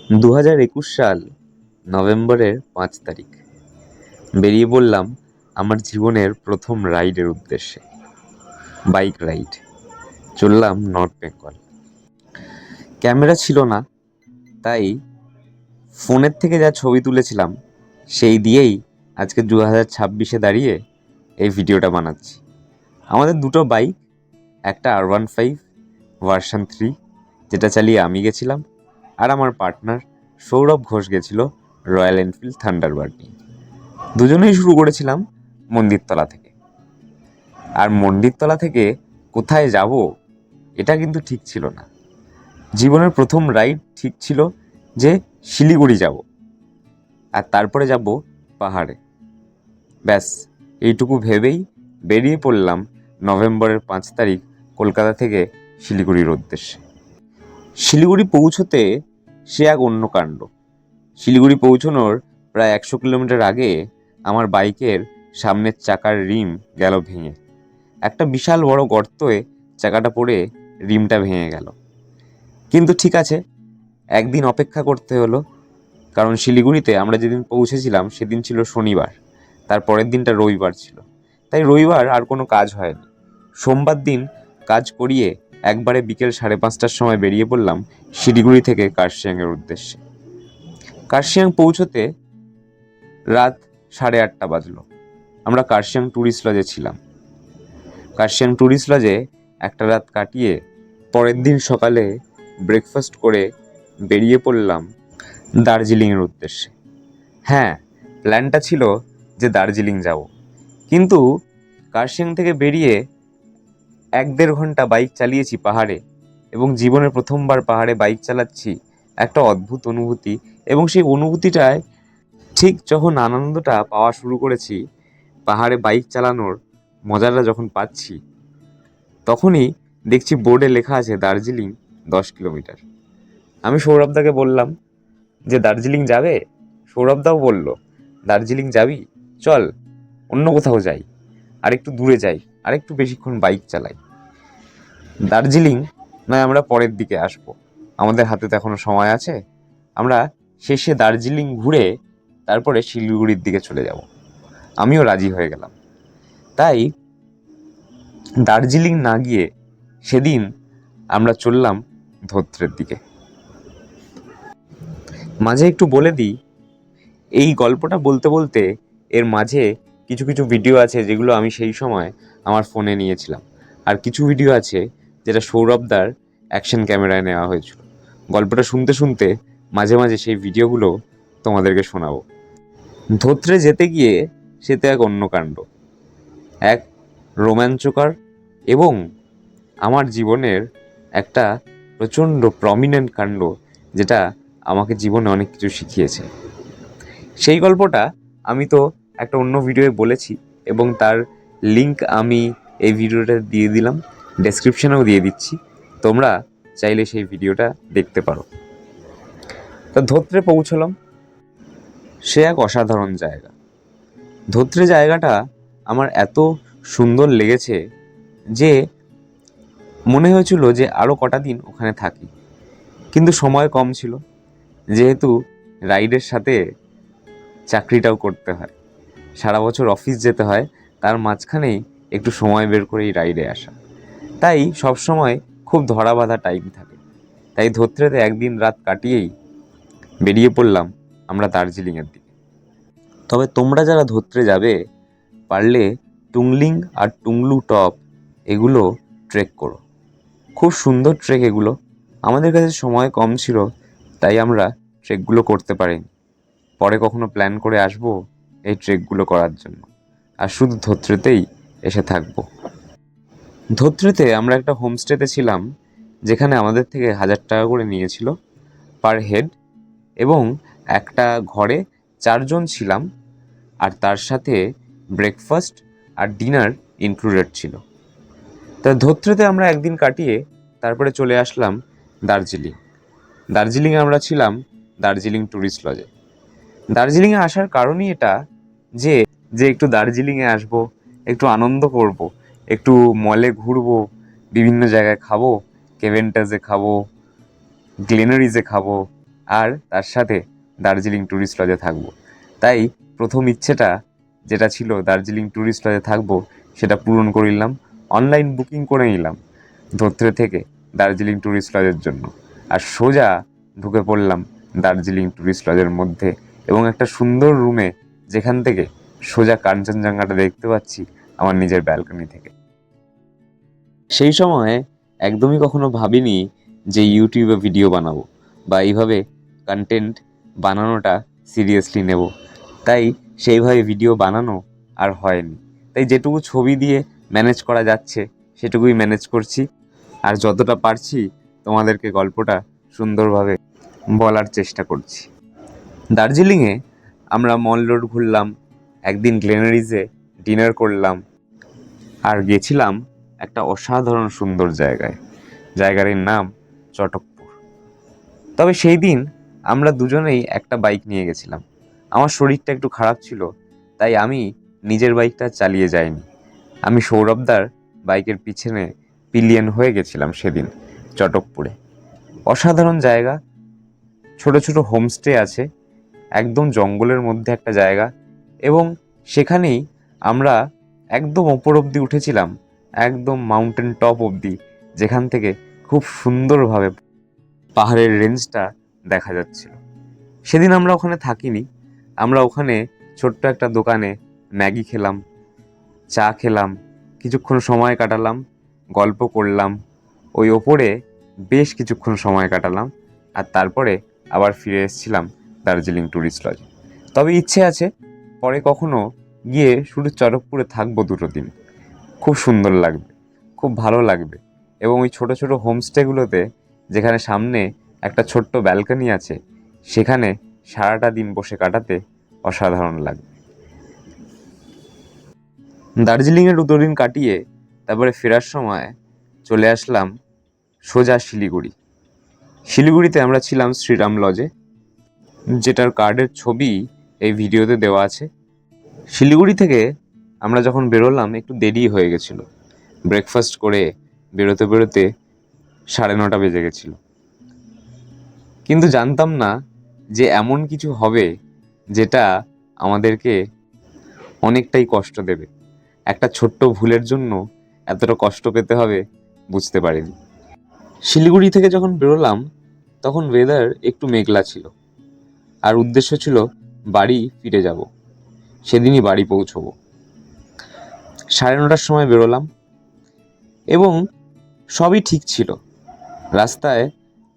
2021 সাল নভেম্বরের 5 তারিখ বেরিয়ে পড়লাম আমার জীবনের প্রথম রাইডের উদ্দেশ্যে। Bike ride. চললাম নর্থ বেঙ্গল। ক্যামেরা ছিল না, তাই ফোনের থেকে যা ছবি তুলেছিলাম সেই দিয়েই আজকে 2026-এ দাঁড়িয়ে এই ভিডিওটা বানাচ্ছি। আমাদের দুটো বাইক, একটা R15 ভার্সন 3 যেটা চালিয়ে আমি গেছিলাম, আর আমার পার্টনার সৌরভ ঘোষ গেছিল রয়্যাল এনফিল্ড থান্ডারবার্ড নিয়ে। দুজনেই শুরু করেছিলাম মন্দিরতলা থেকে। আর মন্দিরতলা থেকে কোথায় যাব এটা কিন্তু ঠিক ছিল না। জীবনের প্রথম রাইড ঠিক ছিল যে শিলিগুড়ি যাব, আর তারপরে যাব পাহাড়ে। ব্যাস এইটুকু ভেবেই বেরিয়ে পড়লাম নভেম্বরের 5 তারিখ কলকাতা থেকে শিলিগুড়ির উদ্দেশ্যে। শিলিগুড়ি পৌঁছতে সে এক অন্য কাণ্ড। শিলিগুড়ি পৌঁছানোর প্রায় 100 কিলোমিটার আগে আমার বাইকের সামনের চাকার রিম গেল ভেঙে। একটা বিশাল বড় গর্তয়ে চাকাটা পড়ে রিমটা ভেঙে গেল। কিন্তু ঠিক আছে, একদিন অপেক্ষা করতে হলো, কারণ শিলিগুড়িতে আমরা যেদিন পৌঁছেছিলাম সেদিন ছিল শনিবার, তার পরের দিনটা রবিবার ছিল। তাই রবিবার আর কোনো কাজ হয়নি। সোমবার দিন কাজ করিয়ে একবারে বিকেল 5:30টার সময় বেরিয়ে পড়লাম শিলিগুড়ি থেকে কার্শিয়াংয়ের উদ্দেশ্যে। কার্শিয়াং পৌঁছতে রাত 8:30 বাজলো। আমরা কার্শিয়াং ট্যুরিস্ট লজে ছিলাম। কার্শিয়াং ট্যুরিস্ট লজে একটা রাত কাটিয়ে পরের দিন সকালে ব্রেকফাস্ট করে বেরিয়ে পড়লাম দার্জিলিংয়ের উদ্দেশ্যে। হ্যাঁ, প্ল্যানটা ছিল যে দার্জিলিং যাব, কিন্তু কার্শিয়াং থেকে বেরিয়ে 1-1.5 ঘন্টা বাইক চালিয়েছি পাহাড়ে, এবং জীবনের প্রথমবার পাহাড়ে বাইক চালাচ্ছি। একটা অদ্ভুত অনুভূতি, এবং সেই অনুভূতিটায় ঠিক যখন আনন্দটা পাওয়া শুরু করেছি, পাহাড়ে বাইক চালানোর মজাটা যখন পাচ্ছি, তখনই দেখছি বোর্ডে লেখা আছে দার্জিলিং 10 কিলোমিটার। আমি সৌরভদাকে বললাম যে দার্জিলিং যাবে? সৌরভদাও বলল, দার্জিলিং যাবি? চল অন্য কোথাও যাই, আর একটু দূরে যাই, আর একটু বেশিক্ষণ বাইক চালাই। দার্জিলিং নয়, আমরা পরের দিকে আসবো, আমাদের হাতে তো এখনো সময় আছে। আমরা শেষে দার্জিলিং ঘুরে তারপরে শিলিগুড়ির দিকে চলে যাব। আমিও রাজি হয়ে গেলাম। তাই দার্জিলিং না গিয়ে সেদিন আমরা চললাম ধোত্রের দিকে। মাঝে একটু বলে দিই, এই গল্পটা বলতে বলতে এর মাঝে কিছু কিছু ভিডিও আছে যেগুলো আমি সেই সময় আমার ফোনে নিয়েছিলাম, আর কিছু ভিডিও আছে যেটা সৌরভদার অ্যাকশন ক্যামেরায় নেওয়া হয়েছিল। গল্পটা শুনতে শুনতে মাঝে মাঝে সেই ভিডিওগুলো তোমাদেরকে শোনাবো। ধোত্রে যেতে গিয়ে সেতে এক অন্য কাণ্ড, এক রোমাঞ্চকর এবং আমার জীবনের একটা প্রচণ্ড প্রমিনেন্ট কাণ্ড, যেটা আমাকে জীবনে অনেক কিছু শিখিয়েছে। সেই গল্পটা আমি তো একটা অন্য ভিডিওয়ে বলেছি, এবং তার লিঙ্ক আমি এই ভিডিওটা দিয়ে দিলাম, ডেসক্রিপশনেও দিয়ে দিচ্ছি। তোমরা চাইলে সেই ভিডিওটা দেখতে পারো। তো ধোত্রে পৌঁছলাম। সে এক অসাধারণ জায়গা। ধোত্রে জায়গাটা আমার এত সুন্দর লেগেছে যে মনে হয়েছিল যে আরও কটা দিন ওখানে থাকি, কিন্তু সময় কম ছিল, যেহেতু রাইডের সাথে চাকরিটাও করতে হয়, সারা বছর অফিস যেতে হয়, তার মাঝখানেই একটু সময় বের করে এই রাইডে আসা। তাই সব সময় খুব ধরা বাঁধা টাইম থাকে। তাই ধোত্রেতে একদিন রাত কাটিয়েই বেরিয়ে পড়লাম আমরা দার্জিলিংয়ের দিকে। তবে তোমরা যারা ধোত্রে যাবে, পারলে টুংলিং আর টুংলু টপ এগুলো ট্রেক করো। খুব সুন্দর ট্রেক এগুলো। আমাদের কাছে সময় কম ছিল, তাই আমরা ট্রেকগুলো করতে পারিনি। পরে কখনো প্ল্যান করে আসবো এই ট্রেকগুলো করার জন্য, আর শুধু ধোত্রেতেই এসে থাকবো। ধোত্রেতে আমরা একটা হোমস্টেতে ছিলাম, যেখানে আমাদের থেকে 1000 টাকা করে নিয়েছিল পার হেড, এবং একটা ঘরে 4 জন ছিলাম, আর তার সাথে ব্রেকফাস্ট আর ডিনার ইনক্লুডেড ছিল। তা ধোত্রেতে আমরা একদিন কাটিয়ে তারপরে চলে আসলাম দার্জিলিং। দার্জিলিংয়ে আমরা ছিলাম দার্জিলিং ট্যুরিস্ট লজে। দার্জিলিংয়ে আসার কারণই এটা যে যে একটু দার্জিলিংয়ে আসবো, একটু আনন্দ করব, একটু মলে ঘুরবো, বিভিন্ন জায়গায় খাবো, কেভেন্টাসে খাবো, গ্লেনারিজে খাবো, আর তার সাথে দার্জিলিং ট্যুরিস্ট লজে থাকবো। তাই প্রথম ইচ্ছেটা যেটা ছিল দার্জিলিং ট্যুরিস্ট লজে থাকবো সেটা পূরণ করে নিলাম। অনলাইন বুকিং করে নিলাম ধোত্রে থেকে দার্জিলিং ট্যুরিস্ট লজের জন্য, আর সোজা ঢুকে পড়লাম দার্জিলিং ট্যুরিস্ট লজের মধ্যে এবং একটা সুন্দর রুমে, যেখান থেকে সোজা কাঞ্চনজঙ্ঘাটা দেখতে পাচ্ছি আমার নিজের ব্যালকনি থেকে। সেই সময় একদমই কখনো ভাবিনি যে ইউটিউবে ভিডিও বানাবো বা এইভাবে কন্টেন্ট বানানোটা সিরিয়াসলি নেব। তাই সেইভাবে ভিডিও বানানো আর হয়নি। তাই যেটুকু ছবি দিয়ে ম্যানেজ করা যাচ্ছে সেটুকুই ম্যানেজ করছি, আর যতটা পারছি তোমাদেরকে গল্পটা সুন্দরভাবে বলার চেষ্টা করছি। দার্জিলিংয়ে আমরা মল রোড ঘুরলাম, একদিন গ্লেনারিজে ডিনার করলাম, আর গেছিলাম একটা অসাধারণ সুন্দর জায়গার নাম চটকপুর। তবে সেই দিন আমরা দুজনেই একটা বাইক নিয়ে গেছিলাম। আমার শরীরটা একটু খারাপ ছিল, তাই আমি নিজের বাইকটা চালিয়ে যাইনি। আমি সৌরভদার বাইকের পিছনে পিলিয়ন হয়ে গেছিলাম সেদিন চটকপুরে। অসাধারণ জায়গা, ছোট ছোট হোমস্টে আছে, একদম জঙ্গলের মধ্যে একটা জায়গা, এবং সেখানেই আমরা একদম ওপর অবধি উঠেছিলাম, একদম মাউন্টেন টপ অবধি, যেখান থেকে খুব সুন্দরভাবে পাহাড়ের রেঞ্জটা দেখা যাচ্ছিল। সেদিন আমরা ওখানে থাকিনি, আমরা ওখানে ছোট্ট একটা দোকানে ম্যাগি খেলাম, চা খেলাম, কিছুক্ষণ সময় কাটালাম, গল্প করলাম, ওই ওপরে বেশ কিছুক্ষণ সময় কাটালাম, আর তারপরে আবার ফিরে এসেছিলাম দার্জিলিং ট্যুরিস্ট লজে। তবে ইচ্ছে আছে পরে কখনো গিয়ে শুধু চটকপুরে থাকবো 2 দিন। খুব সুন্দর লাগবে, খুব ভালো লাগবে, এবং ওই ছোট ছোট হোমস্টেগুলোতে, যেখানে সামনে একটা ছোট্ট ব্যালকনি আছে, সেখানে সারাটা দিন বসে কাটাতে অসাধারণ লাগবে। দার্জিলিংয়ে 2 দিন কাটিয়ে তারপরে ফেরার সময় চলে আসলাম সোজা শিলিগুড়িতে আমরা ছিলাম শ্রীরাম লজে, যেটার কার্ডের ছবি এই ভিডিওতে দেওয়া আছে। শিলিগুড়ি থেকে আমরা যখন বেরোলাম একটু দেরি হয়ে গেছিলো, ব্রেকফাস্ট করে বেরোতে বেরোতে 9:30 বেজে গেছিল। কিন্তু জানতাম না যে এমন কিছু হবে যেটা আমাদেরকে অনেকটাই কষ্ট দেবে। একটা ছোট্ট ভুলের জন্য এতটা কষ্ট পেতে হবে বুঝতে পারিনি। শিলিগুড়ি থেকে যখন বেরোলাম তখন ওয়েদার একটু মেঘলা ছিল, আর উদ্দেশ্য ছিল বাড়ি ফিরে যাব, সেদিনই বাড়ি পৌঁছবো। 9:30 সময় বেরোলাম এবং সবই ঠিক ছিল। রাস্তায়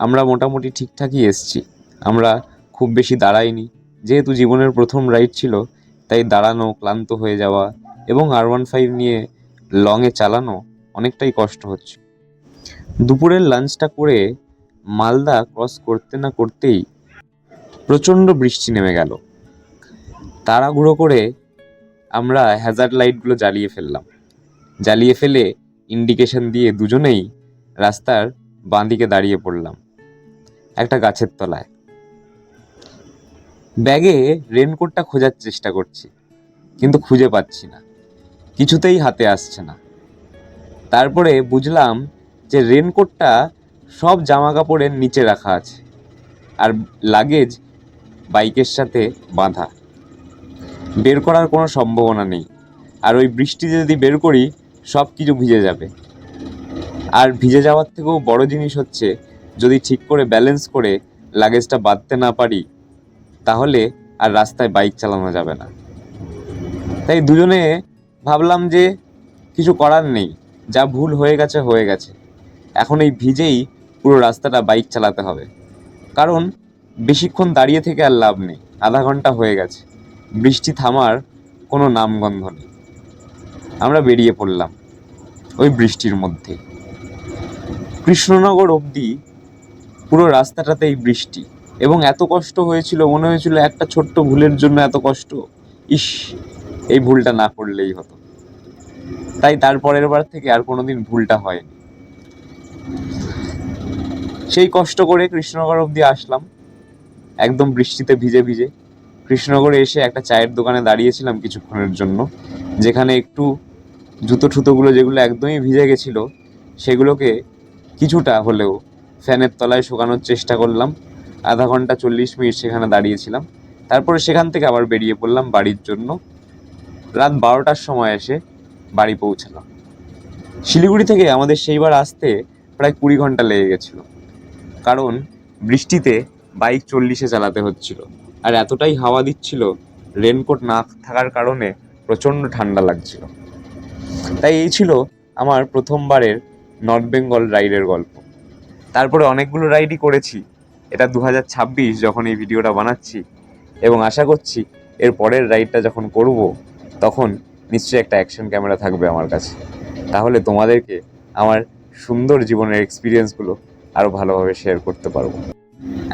আমরা মোটামুটি ঠিকঠাকই এসছি, আমরা খুব বেশি দাঁড়াইনি, যেহেতু জীবনের প্রথম রাইড ছিল, তাই দাঁড়ানো, ক্লান্ত হয়ে যাওয়া এবং R15 নিয়ে লংয়ে চালানো অনেকটাই কষ্ট হচ্ছে। দুপুরের লাঞ্চটা করে মালদা ক্রস করতে না করতেই প্রচণ্ড বৃষ্টি নেমে গেল। তাড়াহুড়ো করে আমরা হ্যাজার্ড লাইটগুলো জ্বালিয়ে ফেলে ইন্ডিকেশন দিয়ে দুজনেই রাস্তার বাঁ দিকে দাঁড়িয়ে পড়লাম একটা গাছের তলায়। ব্যাগে রেনকোটটা খোঁজার চেষ্টা করছি, কিন্তু খুঁজে পাচ্ছি না, কিছুতেই হাতে আসছে না। তারপরে বুঝলাম যে রেনকোটটা সব জামা কাপড়ের নিচে রাখা আছে, আর লাগেজ বাইকের সাথে বাঁধা। বের করার কোনো সম্ভাবনা নেই, আর ওই বৃষ্টিতে যদি বের করি সব কিছু ভিজে যাবে। আর ভিজে যাওয়ার থেকেও বড় জিনিস হচ্ছে, যদি ঠিক করে ব্যালেন্স করে লাগেজটা বাঁধতে না পারি তাহলে আর রাস্তায় বাইক চালানো যাবে না। তাই দুজনে ভাবলাম যে কিছু করার নেই, যা ভুল হয়ে গেছে, এখন এই ভিজেই পুরো রাস্তাটা বাইক চালাতে হবে, কারণ বেশিক্ষণ দাঁড়িয়ে থেকে আর লাভ নেই। আধা ঘন্টা হয়ে গেছে, বৃষ্টি থামার কোনো নামগন্ধ নেই। আমরা বেরিয়ে পড়লাম ওই বৃষ্টির মধ্যে। কৃষ্ণনগর অবধি পুরো রাস্তাটাতেই বৃষ্টি, এবং এত কষ্ট হয়েছিল, মনে হয়েছিল একটা ছোট্ট ভুলের জন্য এত কষ্ট, ইস, এই ভুলটা না করলেই হতো। তাই তারপরের বার থেকে আর কোনোদিন ভুলটা হয়নি। সেই কষ্ট করে কৃষ্ণনগর অবধি আসলাম একদম বৃষ্টিতে ভিজে ভিজে। কৃষ্ণনগরে এসে একটা চায়ের দোকানে দাঁড়িয়েছিলাম কিছুক্ষণের জন্য, যেখানে একটু জুতো ঠুতোগুলো যেগুলো একদমই ভিজে গেছিলো সেগুলোকে কিছুটা হলেও ফ্যানের তলায় শুকানোর চেষ্টা করলাম, আধা ঘন্টা 40 মিনিট সেখানে দাঁড়িয়েছিলাম। তারপরে সেখান থেকে আবার বেরিয়ে পড়লাম বাড়ির জন্য। রাত 12টার সময় এসে বাড়ি পৌঁছালাম। শিলিগুড়ি থেকে আমাদের সেইবার আসতে প্রায় 20 ঘন্টা লেগে গেছিলো, কারণ বৃষ্টিতে বাইক 40-এ চালাতে হচ্ছিল, আর এতটাই হাওয়া দিচ্ছিল, রেনকোট না থাকার কারণে প্রচণ্ড ঠান্ডা লাগছিল। তাই এই ছিল আমার প্রথমবারের নর্থ বেঙ্গল রাইডের গল্প। তারপরে অনেকগুলো রাইডই করেছি। এটা 2026 যখন এই ভিডিওটা বানাচ্ছি, এবং আশা করছি এর পরের রাইডটা যখন করব তখন নিশ্চয়ই একটা অ্যাকশন ক্যামেরা থাকবে আমার কাছে। তাহলে তোমাদেরকে আমার সুন্দর জীবনের এক্সপিরিয়েন্সগুলো আরও ভালোভাবে শেয়ার করতে পারবো।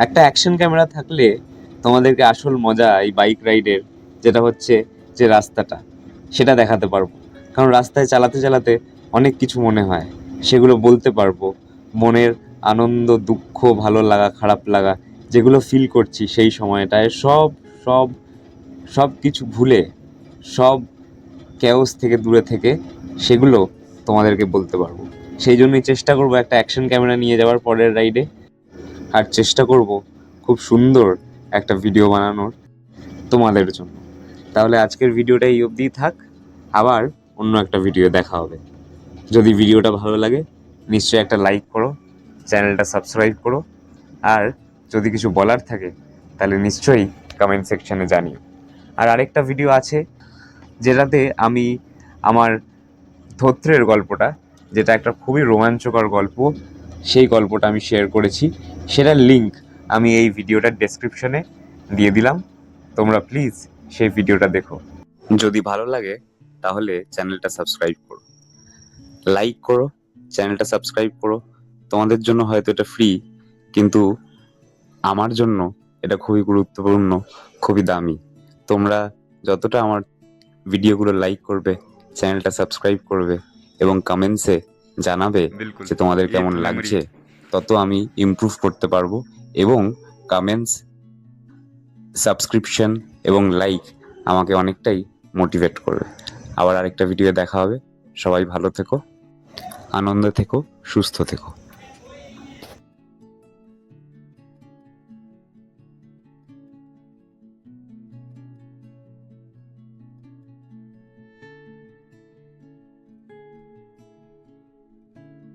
একটা অ্যাকশন ক্যামেরা থাকলে তোমাদেরকে আসল মজা এই বাইক রাইডের, যেটা হচ্ছে যে রাস্তাটা, সেটা দেখাতে পারবো। কারণ রাস্তায় চালাতে চালাতে অনেক কিছু মনে হয়, সেগুলো বলতে পারবো। মনের আনন্দ, দুঃখ, ভালো লাগা, খারাপ লাগা, যেগুলো ফিল করছি সেই সময়টায় সব সব সব কিছু ভুলে, সব ক্যাওস থেকে দূরে থেকে সেগুলো তোমাদেরকে বলতে পারবো। সেই জন্যই চেষ্টা করবো একটা অ্যাকশন ক্যামেরা নিয়ে যাওয়ার পরের রাইডে, আর চেষ্টা করব খুব সুন্দর একটা ভিডিও বানানোর তোমাদের জন্য। তাহলে আজকের ভিডিওটা এই অবধিই থাক, আবার অন্য একটা ভিডিও দেখা হবে। যদি ভিডিওটা ভালো লাগে নিশ্চয়ই একটা লাইক করো, চ্যানেলটা সাবস্ক্রাইব করো, আর যদি কিছু বলার থাকে তাহলে নিশ্চয়ই কমেন্ট সেকশানে জানিও। আর আরেকটা ভিডিও আছে যেটাতে আমি আমার ধোত্রের গল্পটা, যেটা একটা খুবই রোমাঞ্চকর গল্প, সেই গল্পটা আমি শেয়ার করেছি। সেটার লিঙ্ক আমি এই ভিডিওটার ডেসক্রিপশনে দিয়ে দিলাম, তোমরা প্লিজ সেই ভিডিওটা দেখো। যদি ভালো লাগে তাহলে চ্যানেলটা সাবস্ক্রাইব করো, লাইক করো, চ্যানেলটা সাবস্ক্রাইব করো। তোমাদের জন্য হয়তো এটা ফ্রি, কিন্তু আমার জন্য এটা খুবই গুরুত্বপূর্ণ, খুবই দামি। তোমরা যতটা আমার ভিডিওগুলো লাইক করবে, চ্যানেলটা সাবস্ক্রাইব করবে এবং কমেন্টসে জানাবে যে তোমাদের কেমন লাগছে, তত আমি ইমপ্রুভ করতে পারবো। এবং কমেন্টস, সাবস্ক্রিপশন এবং লাইক আমাকে অনেকটাই মোটিভেট করবে। আবার আরেকটা ভিডিও দেখা হবে। সবাই ভালো থেকো, আনন্দে থেকো, সুস্থ থেকো।